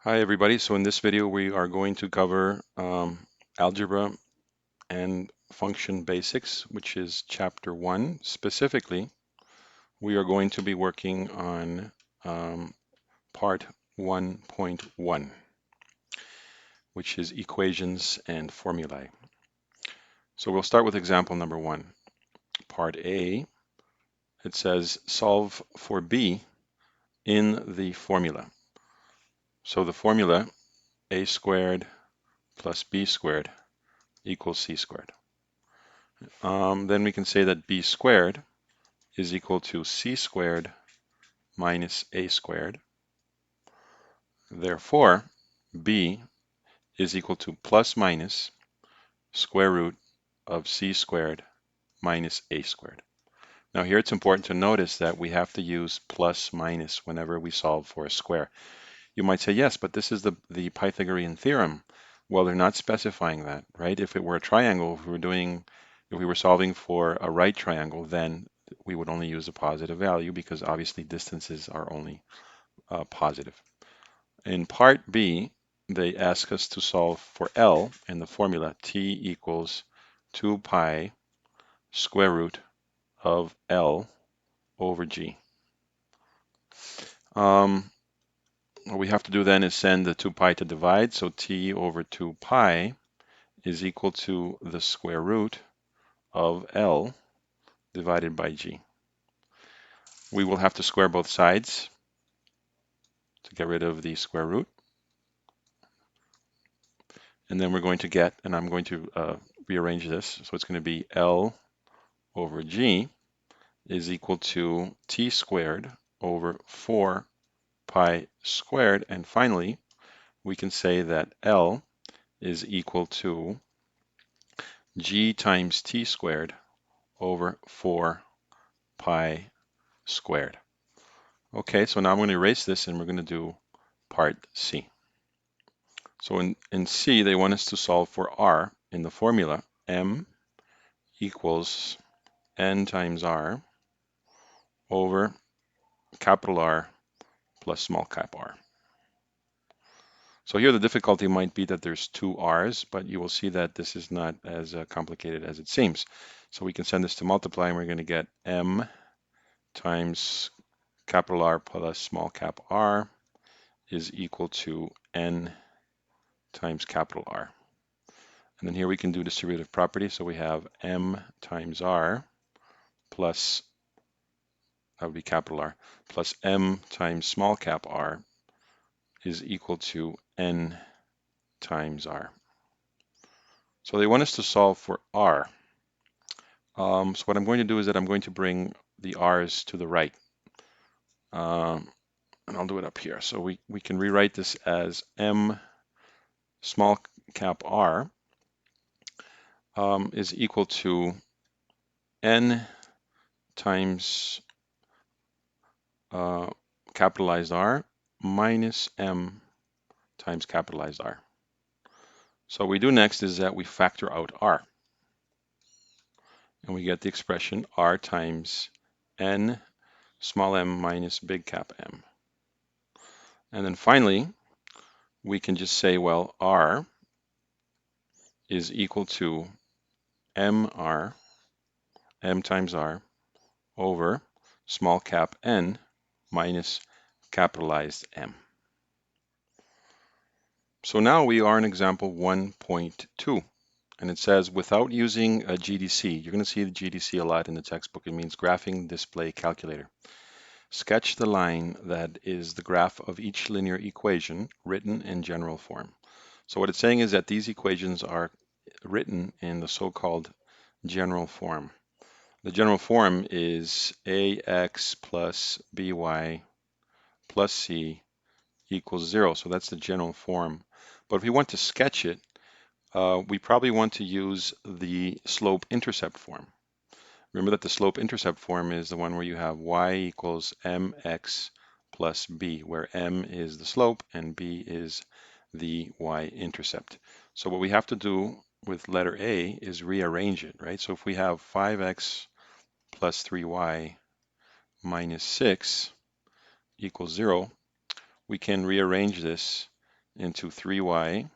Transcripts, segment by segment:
Hi everybody, so in this video we are going to cover algebra and function basics, which is chapter 1. Specifically, we are going to be working on part 1.1, which is equations and formulae. So we'll start with example number 1. Part A, it says solve for B in the formula. So the formula, a squared plus b squared equals c squared. Then we can say that b squared is equal to c squared minus a squared. Therefore, b is equal to plus minus square root of c squared minus a squared. Now here it's important to notice that we have to use plus minus whenever we solve for a square. You might say, yes, but this is the Pythagorean theorem. Well, they're not specifying that, right? If it were a triangle, if we were solving for a right triangle, then we would only use a positive value because obviously distances are only positive. In part B, they ask us to solve for L in the formula t equals 2 pi square root of L over G. What we have to do then is send the 2 pi to divide, so t over 2 pi is equal to the square root of L divided by G. We will have to square both sides to get rid of the square root. And then we're going to get, and I'm going to rearrange this, so it's going to be L over G is equal to t squared over 4 pi squared. And finally, we can say that L is equal to G times t squared over 4 pi squared. Okay, so now I'm going to erase this and we're going to do part C. So in C, they want us to solve for R in the formula M equals N times R over capital R plus small cap R. So here the difficulty might be that there's two R's, but you will see that this is not as complicated as it seems. So we can send this to multiply and we're going to get M times capital R plus small cap R is equal to N times capital R. And then here we can do distributive property. So we have M times R plus, that would be capital R, plus M times small cap R is equal to N times R. So they want us to solve for R. So what I'm going to do is that I'm going to bring the R's to the right. And I'll do it up here. So we can rewrite this as M small cap R is equal to N times capitalized R minus M times capitalized R. So what we do next is that we factor out R. And we get the expression R times N small m minus big cap M. And then finally, we can just say, well, R is equal to MR, M times R, over small cap N minus capitalized M. So now we are in example 1.2, and it says without using a GDC, you're going to see the GDC a lot in the textbook. It means graphing display calculator. Sketch the line that is the graph of each linear equation written in general form. So what it's saying is that these equations are written in the so-called general form. The general form is ax plus by plus c equals 0. So that's the general form. But if we want to sketch it, we probably want to use the slope-intercept form. Remember that the slope-intercept form is the one where you have y equals mx plus b, where m is the slope and b is the y-intercept. So what we have to do with letter A is rearrange it, right? So if we have 5x plus 3y minus 6 equals 0, we can rearrange this into 3y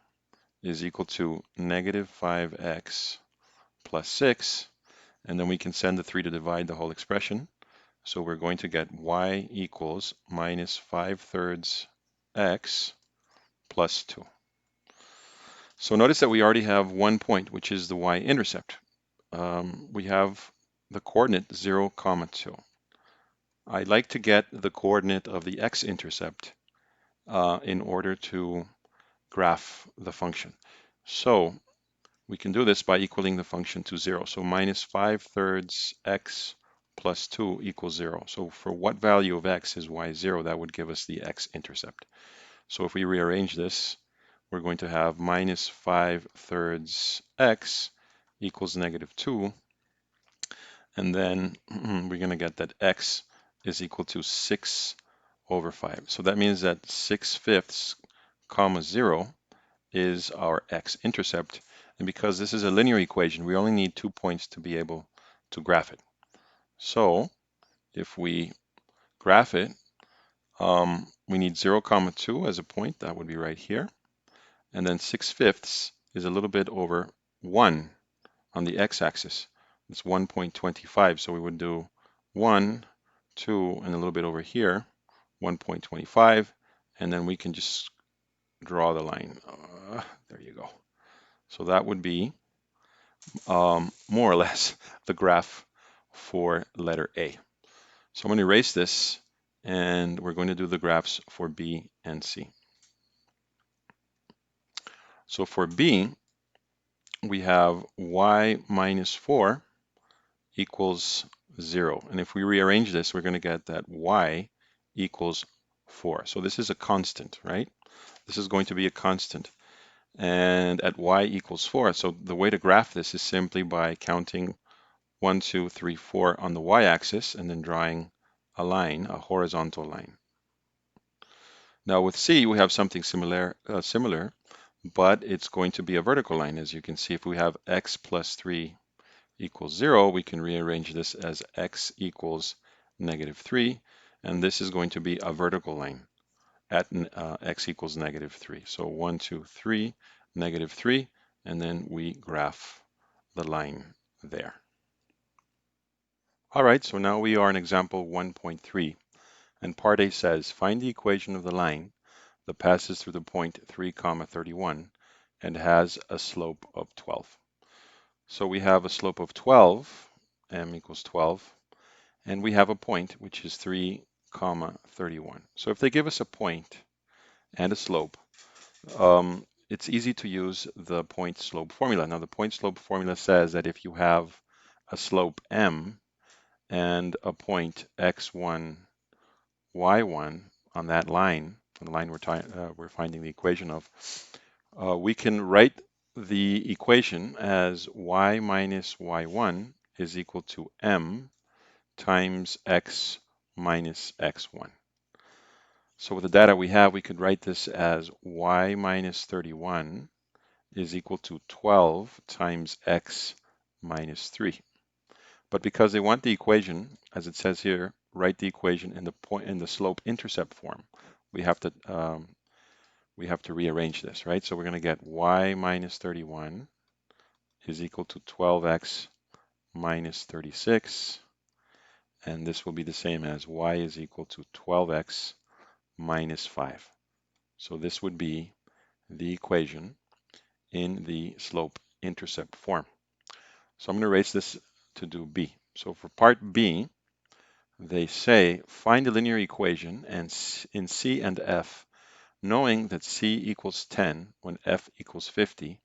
is equal to negative 5x plus 6. And then we can send the 3 to divide the whole expression. So we're going to get y equals minus 5/3 x plus 2. So notice that we already have one point, which is the y-intercept. We have the coordinate 0, 2. I like to get the coordinate of the x-intercept in order to graph the function. So we can do this by equaling the function to 0. So minus 5/3 x plus 2 equals 0. So for what value of x is y 0, that would give us the x-intercept. So if we rearrange this, we're going to have minus 5/3 x equals negative 2. And then we're going to get that x is equal to 6 over 5. So that means that 6/5 comma 0 is our x-intercept. And because this is a linear equation, we only need 2 points to be able to graph it. So if we graph it, we need 0, 2 as a point. That would be right here. And then 6/5 is a little bit over 1 on the x-axis. It's 1.25. So we would do 1, 2, and a little bit over here, 1.25. And then we can just draw the line. There you go. So that would be more or less the graph for letter A. So I'm going to erase this, and we're going to do the graphs for B and C. So for B, we have y minus 4 equals 0. And if we rearrange this, we're going to get that y equals 4. So this is a constant, right? This is going to be a constant. And at y equals 4, so the way to graph this is simply by counting 1, 2, 3, 4 on the y-axis and then drawing a line, a horizontal line. Now with C, we have something similar, but it's going to be a vertical line. As you can see, if we have x plus 3 equals 0, we can rearrange this as x equals negative 3, and this is going to be a vertical line at x equals negative 3. So 1, 2, 3, negative 3, and then we graph the line there. All right, so now we are in example 1.3, and part A says, find the equation of the line that passes through the point 3, 31 and has a slope of 12. So we have a slope of 12, m equals 12, and we have a point which is 3, 31. So if they give us a point and a slope, it's easy to use the point slope formula. Now the point slope formula says that if you have a slope m and a point x1, y1 on that line, on the line we're finding the equation of, we can write the equation as y minus y1 is equal to m times x minus x1. So with the data we have, we could write this as y minus 31 is equal to 12 times x minus 3. But because they want the equation, as it says here, write the equation in the slope-intercept form, we have to rearrange this, right? So we're going to get y minus 31 is equal to 12x minus 36, and this will be the same as y is equal to 12x minus 5. So this would be the equation in the slope-intercept form. So I'm going to erase this to do B. So for part B, they say find a linear equation and in C and F, knowing that C equals 10 when F equals 50,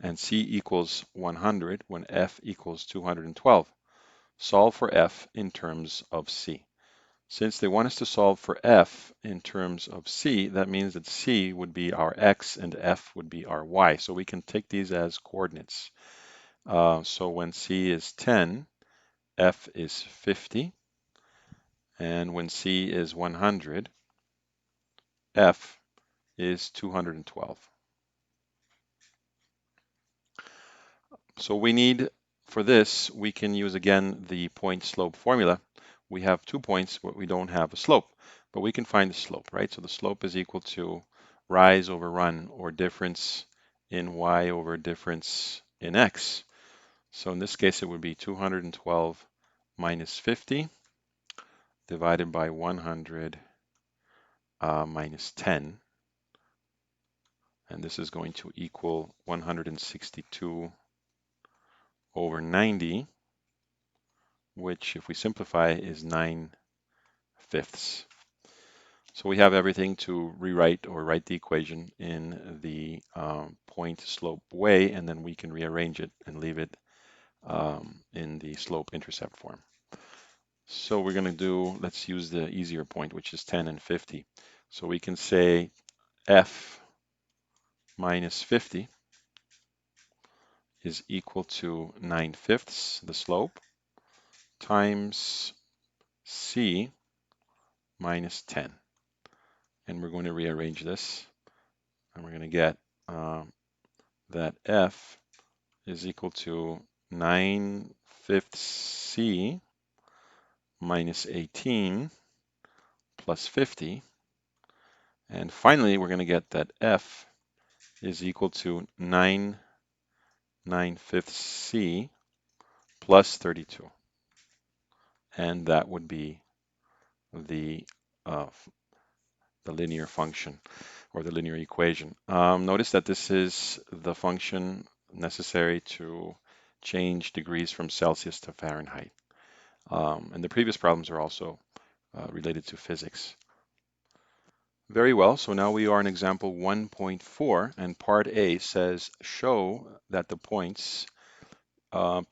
and C equals 100 when F equals 212. Solve for F in terms of C. Since they want us to solve for F in terms of C, that means that C would be our X and F would be our Y. So we can take these as coordinates. So when C is 10, F is 50. And when C is 100, F is 212. So we need, for this, we can use again the point slope formula. We have 2 points, but we don't have a slope, but we can find the slope, right? So the slope is equal to rise over run, or difference in y over difference in x. So in this case, it would be 212 minus 50 divided by 100 minus 10. And this is going to equal 162 over 90, which if we simplify is 9/5. So we have everything to rewrite or write the equation in the point slope way, and then we can rearrange it and leave it in the slope intercept form. So we're going to do, let's use the easier point, which is 10 and 50. So we can say f minus 50 is equal to 9/5, the slope, times c minus 10. And we're going to rearrange this, and we're going to get that f is equal to 9/5 c minus 18 plus 50. And finally, we're going to get that f is equal to 9/5 c plus 32. And that would be the uh, the linear function or the linear equation. Notice that this is the function necessary to change degrees from Celsius to Fahrenheit. And the previous problems are also related to physics. Very well, so now we are in example 1.4, and part A says show that the points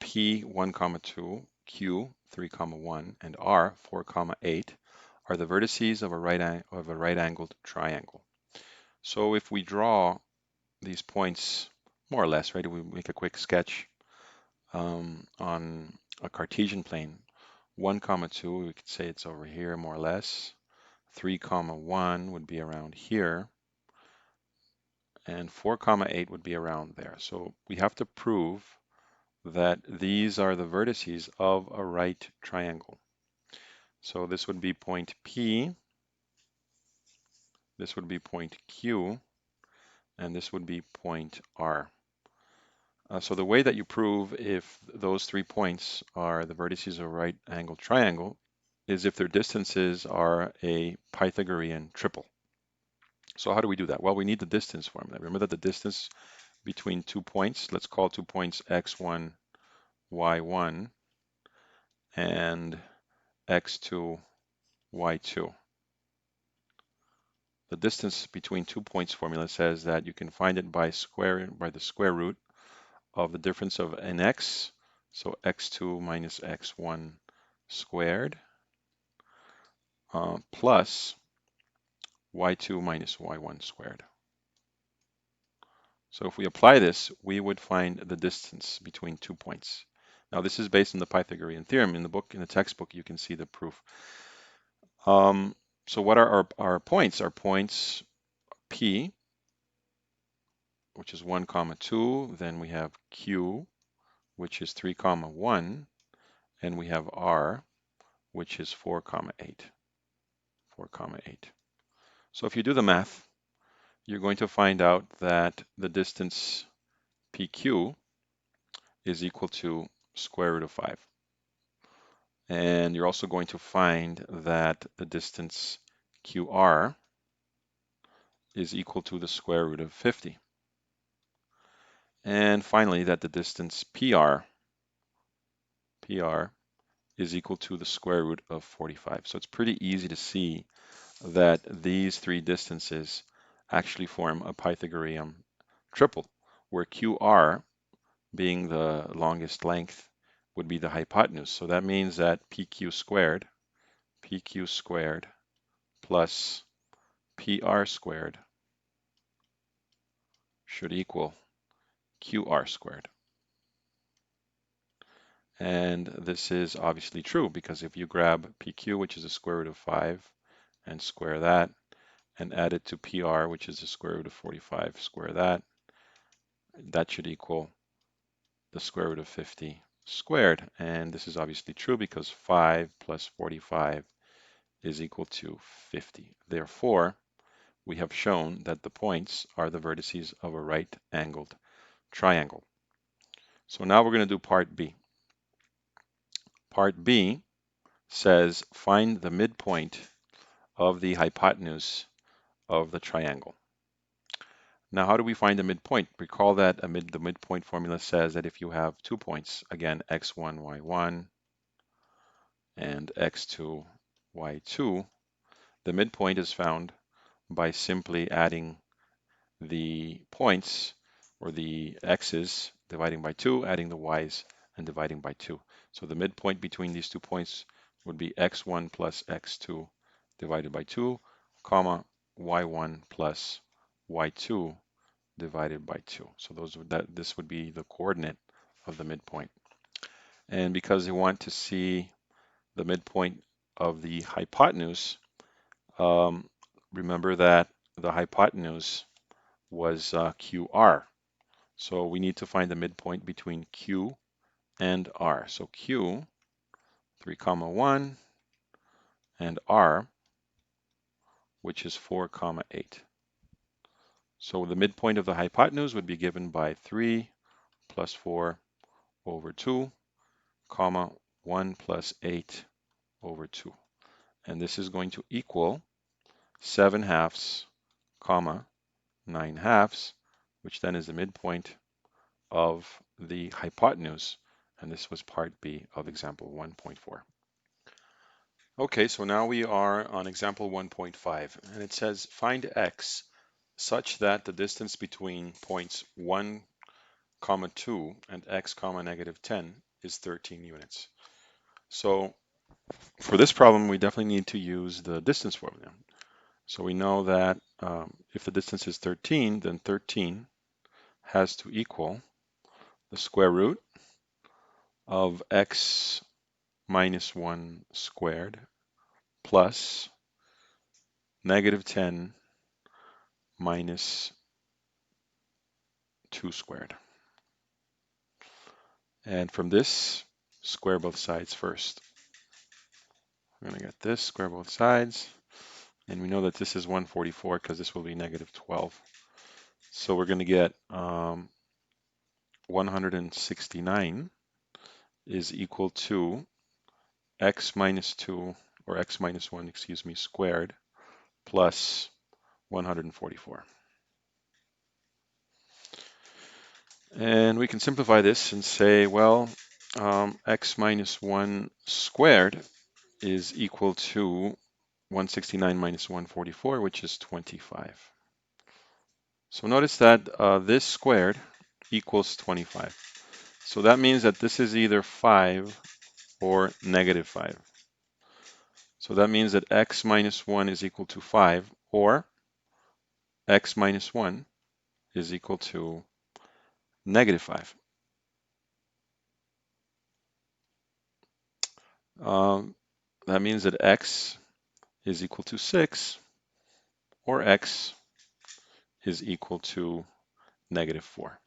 P 1, 2, Q 3, 1, and R 4, 8 are the vertices of a right-angled triangle. So if we draw these points more or less, right, we make a quick sketch on a Cartesian plane. 1, 2, we could say it's over here more or less. 3, 1 would be around here. And 4, 8 would be around there. So we have to prove that these are the vertices of a right triangle. So this would be point P, this would be point Q, and this would be point R. So the way that you prove if those 3 points are the vertices of a right angled triangle is if their distances are a Pythagorean triple. So how do we do that? Well, we need the distance formula. Remember that the distance between 2 points, let's call 2 points x1, y1, and x2, y2. The distance between 2 points formula says that you can find it by the square root of the difference of an x, so x2 minus x1 squared, plus y2 minus y1 squared. So if we apply this, we would find the distance between 2 points. Now this is based on the Pythagorean theorem. In the textbook, you can see the proof. So what are our points? Our points P, which is 1, 2, then we have Q, which is 3, 1, and we have R, which is 4, 8. 4, 8. So if you do the math, you're going to find out that the distance PQ is equal to square root of 5. And you're also going to find that the distance QR is equal to the square root of 50. And finally, that the distance PR is equal to the square root of 45. So it's pretty easy to see that these 3 distances actually form a Pythagorean triple, where QR, being the longest length, would be the hypotenuse. So that means that PQ squared plus PR squared should equal QR squared. And this is obviously true because if you grab PQ, which is the square root of 5, and square that, and add it to PR, which is the square root of 45, square that, that should equal the square root of 50 squared. And this is obviously true because 5 plus 45 is equal to 50. Therefore, we have shown that the points are the vertices of a right-angled triangle. So now we're going to do part B. Part B says find the midpoint of the hypotenuse of the triangle. Now, how do we find the midpoint? Recall that the midpoint formula says that if you have 2 points, again, x1, y1, and x2, y2, the midpoint is found by simply adding the points or the x's, dividing by 2, adding the y's, and dividing by 2. So the midpoint between these 2 points would be x1 plus x2 divided by 2, comma, y1 plus y2 divided by 2. So this would be the coordinate of the midpoint. And because you want to see the midpoint of the hypotenuse, remember that the hypotenuse was QR. So we need to find the midpoint between Q and R. So Q, 3 comma 1, and R, which is 4 comma 8. So the midpoint of the hypotenuse would be given by 3 plus 4 over 2, comma 1 plus 8 over 2. And this is going to equal 7 halves, comma 9 halves, which then is the midpoint of the hypotenuse. And this was part B of example 1.4. Okay, so now we are on example 1.5, and it says find x such that the distance between points 1, comma 2 and x, comma negative 10 is 13 units. So for this problem, we definitely need to use the distance formula. So we know that if the distance is 13, then 13 has to equal the square root of x minus 1 squared plus negative 10 minus 2 squared. And from this, square both sides first. We're going to get this, square both sides. And we know that this is 144 because this will be negative 12. So we're going to get 169 is equal to x minus 2, or x minus 1, excuse me, squared plus 144. And we can simplify this and say, well, x minus 1 squared is equal to 169 minus 144, which is 25. So notice that this squared equals 25. So that means that this is either 5 or negative 5. So that means that x minus 1 is equal to 5, or x minus 1 is equal to negative 5. That means that x is equal to 6, or x is equal to negative 4.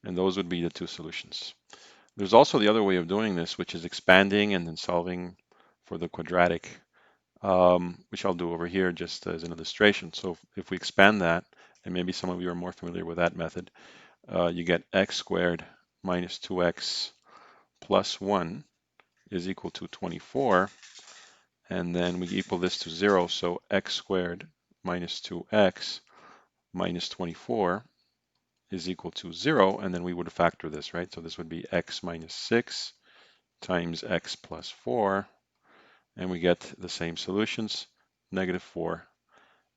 And those would be the two solutions. There's also the other way of doing this, which is expanding and then solving for the quadratic, which I'll do over here just as an illustration. So if we expand that, and maybe some of you are more familiar with that method, you get x squared minus 2x plus 1 is equal to 24. And then we equal this to 0. So x squared minus 2x minus 24 is equal to 0. And then we would factor this, right? So this would be x minus 6 times x plus 4. And we get the same solutions, negative 4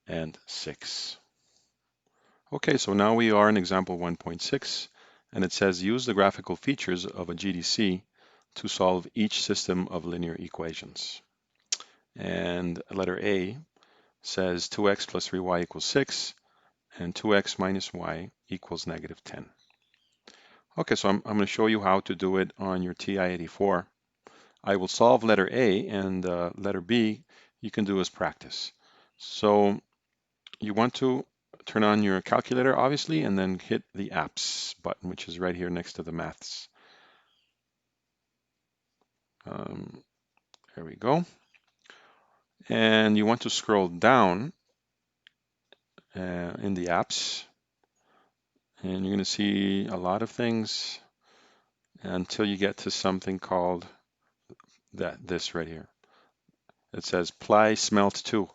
and 6. Okay, so now we are in example 1.6, and it says use the graphical features of a GDC to solve each system of linear equations. And letter A says 2x plus 3y equals 6, and 2x minus y equals negative 10. Okay, so I'm going to show you how to do it on your TI-84. I will solve letter A, and letter B you can do as practice. So you want to turn on your calculator, obviously, and then hit the apps button, which is right here next to the maths. There we go. And you want to scroll down in the apps, and you're going to see a lot of things until you get to something called this right here. It says Ply Smelt 2.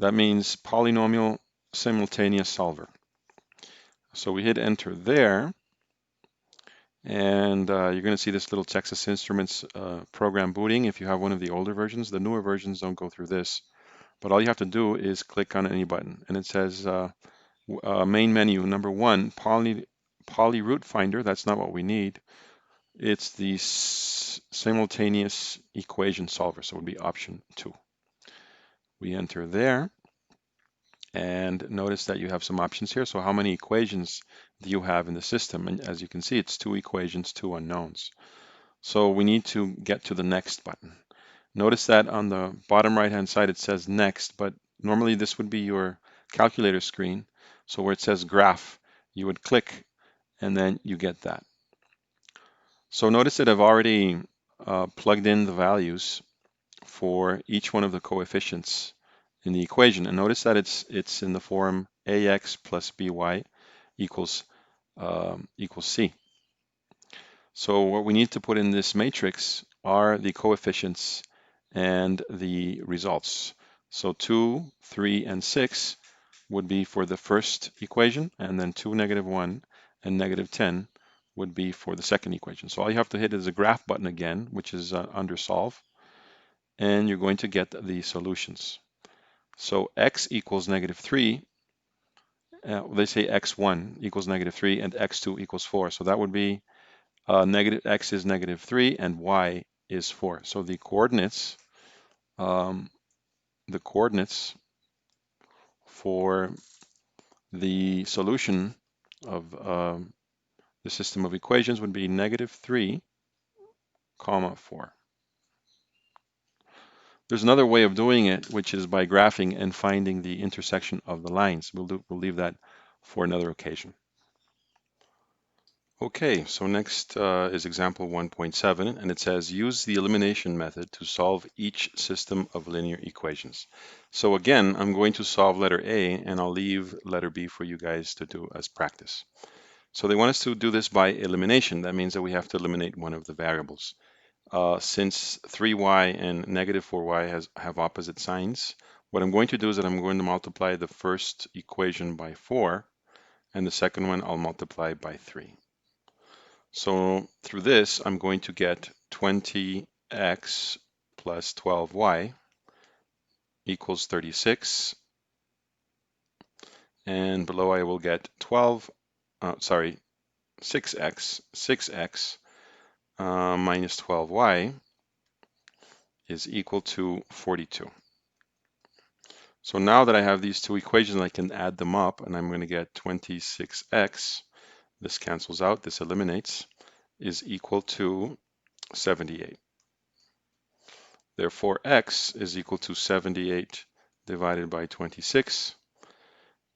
That means polynomial simultaneous solver. So we hit enter there, and you're going to see this little Texas Instruments program booting if you have one of the older versions. The newer versions don't go through this, but all you have to do is click on any button, and it says main menu, number 1, poly root finder. That's not what we need. It's the simultaneous equation solver, so it would be option 2. We enter there, and notice that you have some options here. So how many equations do you have in the system? And as you can see, it's 2 equations, 2 unknowns. So we need to get to the next button. Notice that on the bottom right-hand side, it says next, but normally this would be your calculator screen. So where it says graph, you would click, and then you get that. So notice that I've already plugged in the values for each one of the coefficients in the equation. And notice that it's in the form ax plus by equals C. So what we need to put in this matrix are the coefficients and the results. So 2, 3, and 6 would be for the first equation, and then 2, -1, and -10 would be for the second equation. So all you have to hit is the graph button again, which is under solve, and you're going to get the solutions. So x equals -3, they say x1 equals -3 and x2 equals 4. So that would be x is -3 and y is 4. So the coordinates for the solution of the system of equations would be -3, 4. There's another way of doing it, which is by graphing and finding the intersection of the lines. We'll leave that for another occasion. Okay, so next is example 1.7, and it says use the elimination method to solve each system of linear equations. So again, I'm going to solve letter A, and I'll leave letter B for you guys to do as practice. So they want us to do this by elimination. That means that we have to eliminate one of the variables. Since 3y and -4y have opposite signs, what I'm going to do is that I'm going to multiply the first equation by 4, and the second one I'll multiply by 3. So through this, I'm going to get 20x plus 12y equals 36. And below I will get 6x minus 12y is equal to 42. So now that I have these two equations, I can add them up, and I'm going to get 26x, this cancels out, this eliminates, is equal to 78. Therefore, x is equal to 78 divided by 26,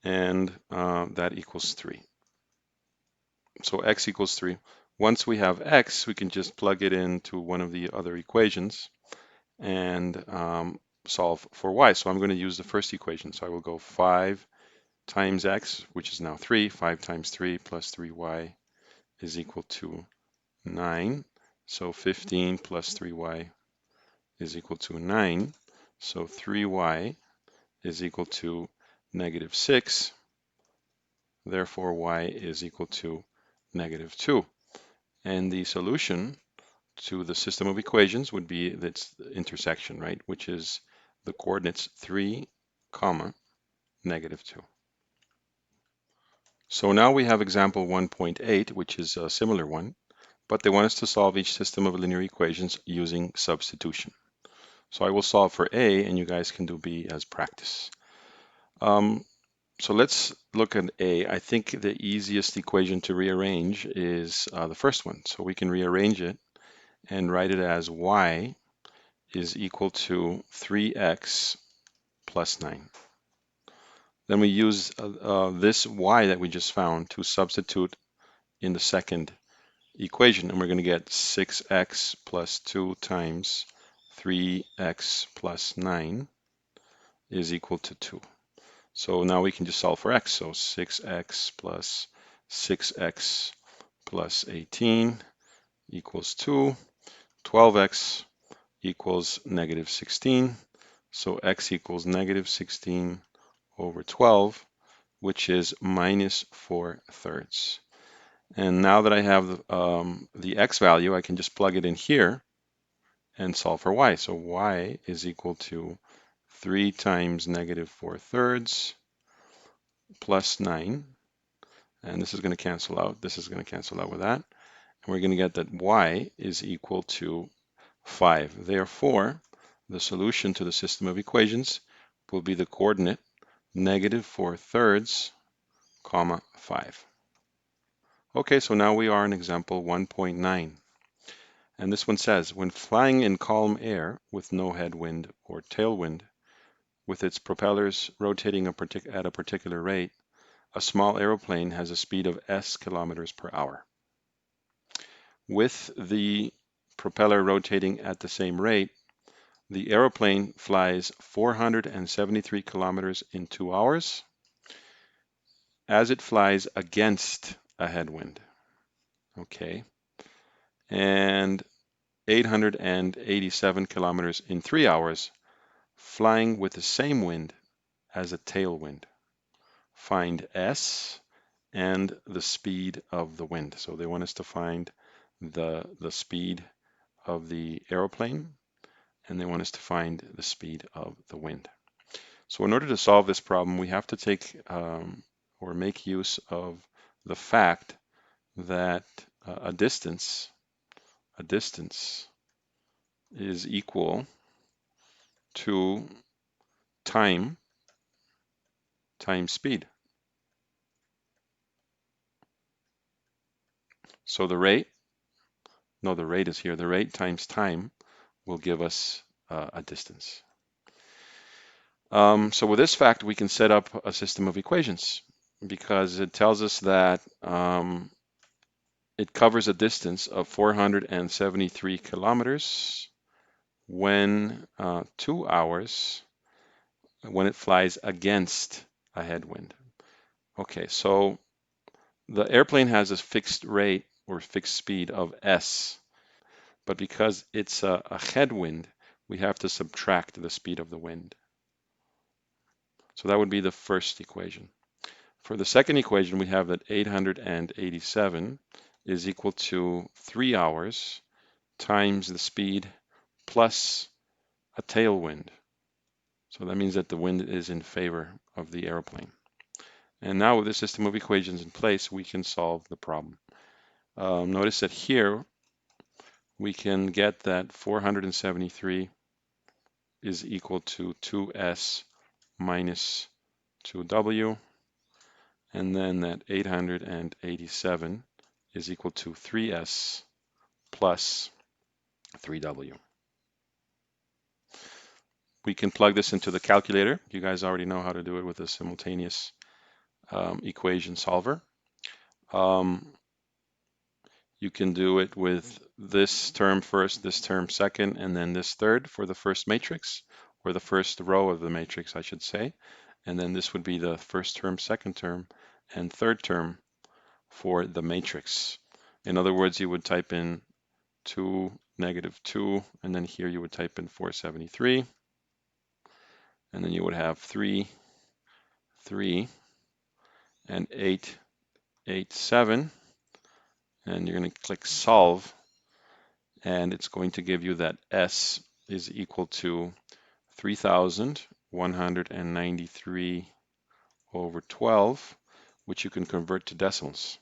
and that equals 3. So x equals 3. Once we have x, we can just plug it into one of the other equations and solve for y. So I'm going to use the first equation. So I will go 5 times x, which is now 3. 5 times 3 plus 3y is equal to 9. So 15 plus 3y is equal to 9. So 3y is equal to -6. Therefore, y is equal to -2. And the solution to the system of equations would be its intersection, right? Which is the coordinates 3, -2. So now we have example 1.8, which is a similar one, but they want us to solve each system of linear equations using substitution. So I will solve for A, and you guys can do B as practice. So let's look at A. I think the easiest equation to rearrange is the first one. So we can rearrange it and write it as y is equal to 3x plus 9. Then we use this y that we just found to substitute in the second equation, and we're going to get 6x plus 2 times 3x plus 9 is equal to 2. So now we can just solve for x. So 6x plus 6x plus 18 equals 2. 12x equals negative 16. So x equals negative 16 over 12, which is minus 4/3. And now that I have the x value, I can just plug it in here and solve for y. So y is equal to 3 times negative 4/3 plus 9. And this is going to cancel out. This is going to cancel out with that. And we're going to get that y is equal to 5. Therefore, the solution to the system of equations will be the coordinate negative 4/3, comma 5. Okay, so now we are in example 1.9. And this one says, when flying in calm air with no headwind or tailwind, with its propellers rotating at a particular rate, a small aeroplane has a speed of s kilometers per hour. With the propeller rotating at the same rate, the aeroplane flies 473 kilometers in 2 hours as it flies against a headwind. Okay. And 887 kilometers in 3 hours, flying with the same wind as a tailwind. Find S and the speed of the wind. So they want us to find the speed of the aeroplane, and they want us to find the speed of the wind. So in order to solve this problem, we have to take or make use of the fact that a distance is equal to time times speed. So the rate is here. The rate times time will give us a distance. So with this fact, we can set up a system of equations because it tells us that it covers a distance of 473 kilometers when 2 hours when it flies against a headwind. Okay, so the airplane has a fixed rate or fixed speed of s, but because it's a headwind, we have to subtract the speed of the wind. So that would be the first equation. For the second equation, we have that 887 is equal to 3 hours times the speed plus a tailwind. So that means that the wind is in favor of the airplane. And now with the system of equations in place, we can solve the problem. Notice that here we can get that 473 is equal to 2s minus 2w, and then that 887 is equal to 3s plus 3w. We can plug this into the calculator. You guys already know how to do it with a simultaneous equation solver. You can do it with this term first, this term second, and then this third for the first matrix, or the first row of the matrix, I should say. And then this would be the first term, second term, and third term for the matrix. In other words, you would type in 2, -2, and then here you would type in 473, and then you would have 3, 3, and 8, 8, 7, and you're going to click solve, and it's going to give you that S is equal to 3,193 over 12, which you can convert to decimals.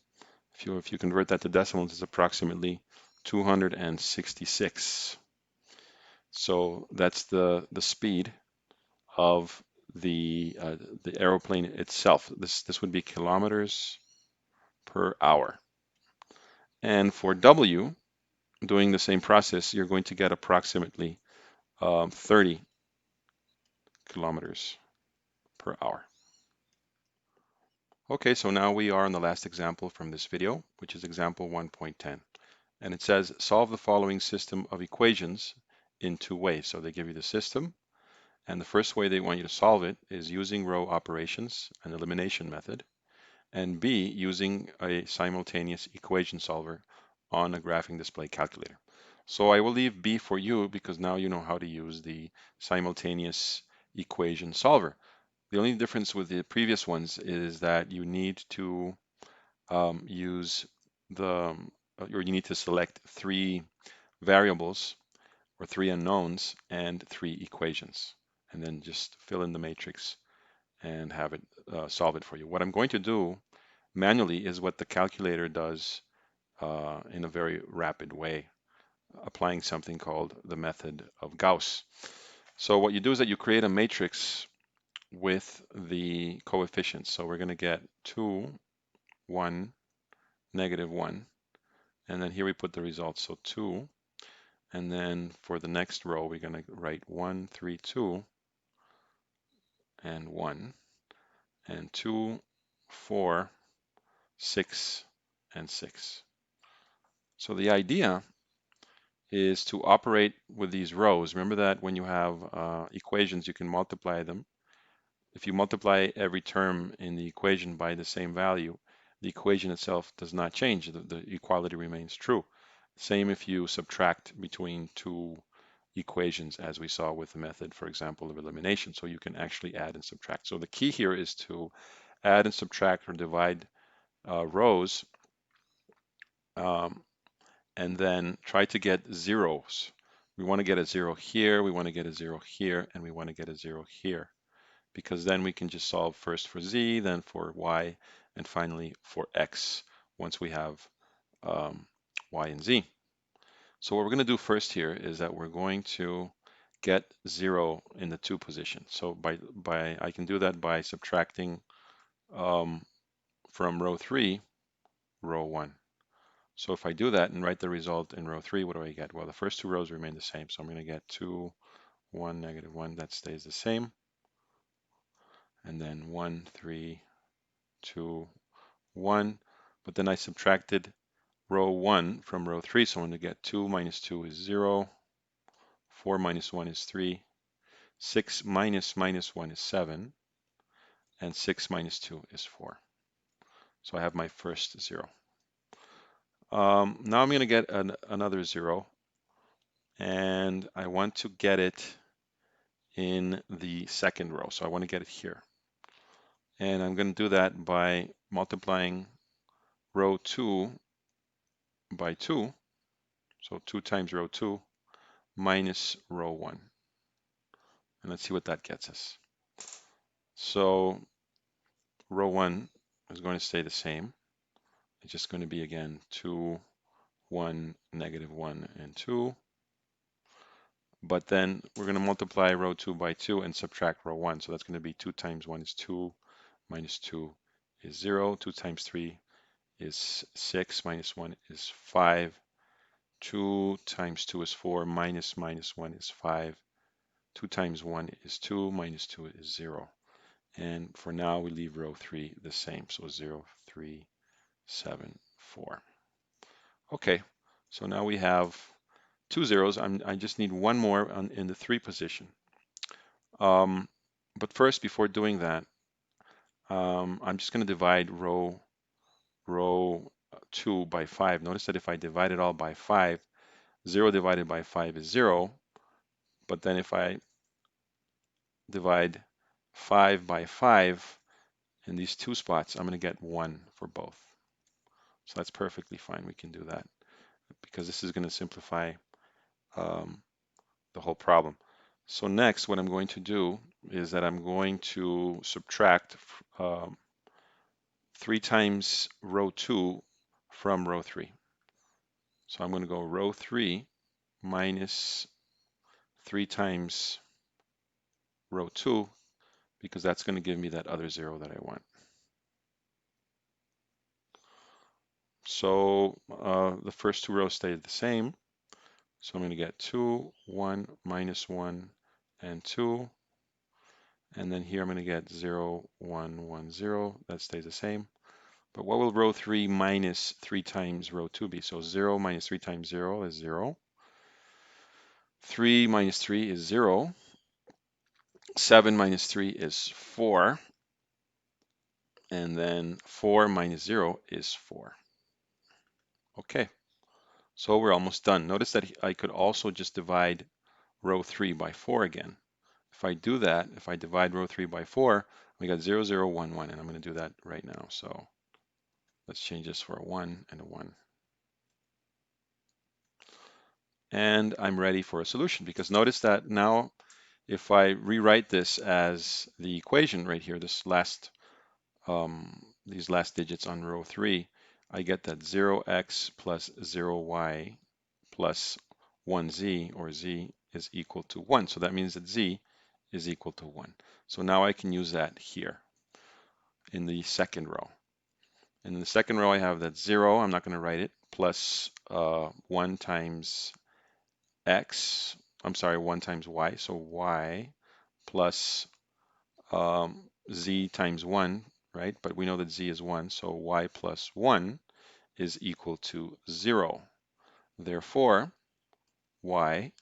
If you convert that to decimals, it's approximately 266. So that's the speed of the aeroplane itself. This would be kilometers per hour. And for W, doing the same process, you're going to get approximately 30 kilometers per hour. Okay, so now we are on the last example from this video, which is example 1.10. And it says, solve the following system of equations in 2 ways. So they give you the system, And the first way they want you to solve it is using row operations, an elimination method, and B, using a simultaneous equation solver on a graphing display calculator. So I will leave B for you because now you know how to use the simultaneous equation solver. The only difference with the previous ones is that you need to use the, or you need to select 3 variables or 3 unknowns and 3 equations, and then just fill in the matrix and have it solve it for you. What I'm going to do manually is what the calculator does in a very rapid way, applying something called the method of Gauss. So what you do is that you create a matrix with the coefficients. So we're going to get 2, 1, -1, and then here we put the results. So 2, and then for the next row, we're going to write 1, 3, 2, and 1, and 2, 4, 6, and 6. So the idea is to operate with these rows. Remember that when you have equations, you can multiply them. If you multiply every term in the equation by the same value, the equation itself does not change. The equality remains true. Same if you subtract between 2 equations, as we saw with the method, for example, of elimination. So you can actually add and subtract. So the key here is to add and subtract or divide rows, and then try to get zeros. We want to get a 0 here, we want to get a 0 here, and we want to get a 0 here, because then we can just solve first for z, then for y, and finally for x once we have y and z. So what we're going to do first here is that we're going to get 0 in the 2 position. So I can do that by subtracting from row 3, row 1. So if I do that and write the result in row 3, what do I get? Well, the first 2 rows remain the same. So I'm going to get 2, 1, -1, that stays the same. And then 1, 3, 2, 1. But then I subtracted row 1 from row 3. So I'm going to get 2 minus 2 is 0. 4 minus 1 is 3. 6 minus -1 is 7. And 6 minus 2 is 4. So I have my first 0. Now I'm going to get another 0. And I want to get it in the second row. So I want to get it here. And I'm going to do that by multiplying row 2 by 2. So 2 times row 2 minus row 1. And let's see what that gets us. So row 1 is going to stay the same. It's just going to be, again, 2, 1, -1, and 2. But then we're going to multiply row 2 by 2 and subtract row 1. So that's going to be 2 times 1 is 2, minus 2 is 0. 2 times 3 is 6, minus 1 is 5. 2 times 2 is 4, minus 1 is 5. 2 times 1 is 2, minus 2 is 0. And for now, we leave row 3 the same. So 0, 3, 7, 4. Okay, so now we have 2 zeros. I just need one more in the 3 position. But first, before doing that, I'm just going to divide row 2 by 5. Notice that if I divide it all by 5, 0 divided by 5 is 0. But then if I divide 5 by 5 in these 2 spots, I'm going to get 1 for both. So that's perfectly fine. We can do that because this is going to simplify the whole problem. So next, what I'm going to do is that I'm going to subtract 3 times row 2 from row 3. So I'm going to go row 3 minus 3 times row 2, because that's going to give me that other 0 that I want. So the first 2 rows stay the same. So I'm going to get 2, 1, -1, and 2. And then here I'm going to get 0, 1, 1, 0. That stays the same. But what will row 3 minus 3 times row 2 be? So 0 minus 3 times 0 is 0. 3 minus 3 is 0. 7 minus 3 is 4. And then 4 minus 0 is 4. Okay, so we're almost done. Notice that I could also just divide row 3 by 4 again. If I do that, if I divide row 3 by 4, we got 0, 0, 1, 1, and I'm going to do that right now. So let's change this for a 1 and a 1. And I'm ready for a solution, because notice that now if I rewrite this as the equation right here, this last these last digits on row 3, I get that 0x plus 0y plus 1z, or z, is equal to 1. So that means that z is equal to 1. So now I can use that here in the second row. And in the second row, I have that 0, I'm not going to write it, plus 1 times x, I'm sorry, 1 times y, so y plus z times 1, right? But we know that z is 1, so y plus 1 is equal to 0. Therefore, y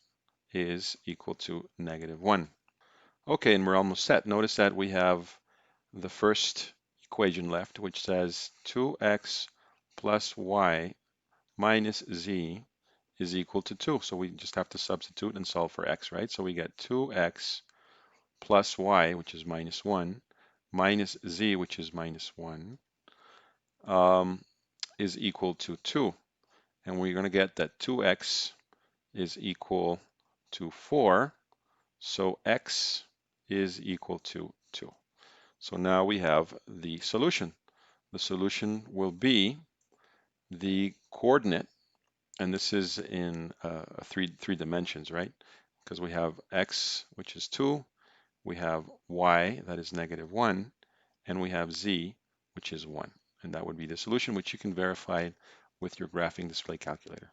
is equal to -1. Okay, and we're almost set. Notice that we have the first equation left, which says 2x plus y minus z is equal to 2. So we just have to substitute and solve for x, right? So we get 2x plus y, which is -1, minus z, which is -1, is equal to 2. And we're going to get that 2x is equal to 4. So x is equal to 2. So now we have the solution. The solution will be the coordinate, and this is in three dimensions, right? Because we have x, which is 2, we have y, that is -1, and we have z, which is 1. And that would be the solution, which you can verify with your graphing display calculator.